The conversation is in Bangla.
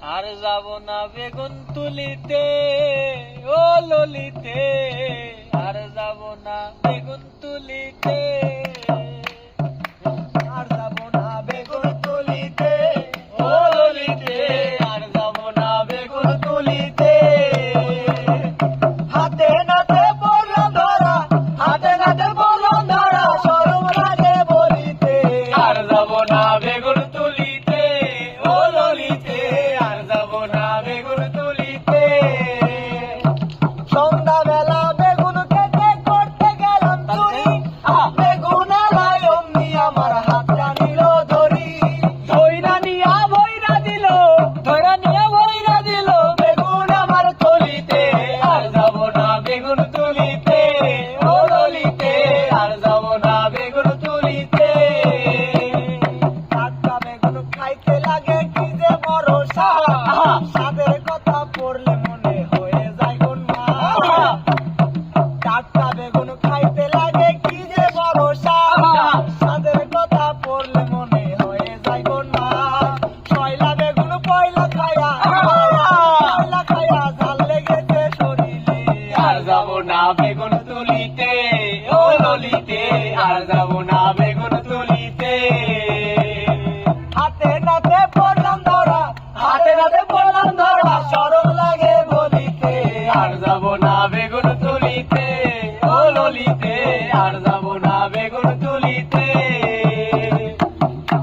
আর যাব না বেগুন তুলিতে ও ললিতে, আর যাব না বেগুন তুলিতে, আর যাব না বেগুন তুলিতে ও ললিতে, আর যাব না বেগুন তুলিতে। হাতে নাতে বললাম ধরা, হাতে নাতে বললাম ধরা, শরম লাগে বলিতে। আর যাব না বেগুন তুলিতে ও ললিতে, আর যাব না বেগুন তুলিতে। সন্ধ্যাবেলা বেগুন কেটে করতে গেলাম চুরি, বেগুন আলাই অমনি আমার হাতটা নিল ধরি। ধইরা নিয়া ভইরা দিল, ধইরা নিয়া ভইরা দিল বেগুন আমার তুলিতে। আর যাব না বেগুন তুলিতে ও ললিতে, আর যাব না বেগুন তুলিতে। টাটকা বেগুন খাইতে লাগে কি যে বড় স্বাদ, স্বাদের কথা পড়লে মনে হয়ে যায় গুণমা। টাটকা বেগুন খাইতে লাগে কি যে বড় স্বাদ, স্বাদের কথা পড়লে মনে হয়ে যায় গুণমা। পয়লা বেগুন পয়লা খায়া, পয়লা খায়া ঝাল লেগেছে শরীরে। আর যাব না বেগুন তুলিতে ও ললিতে, আর যাব না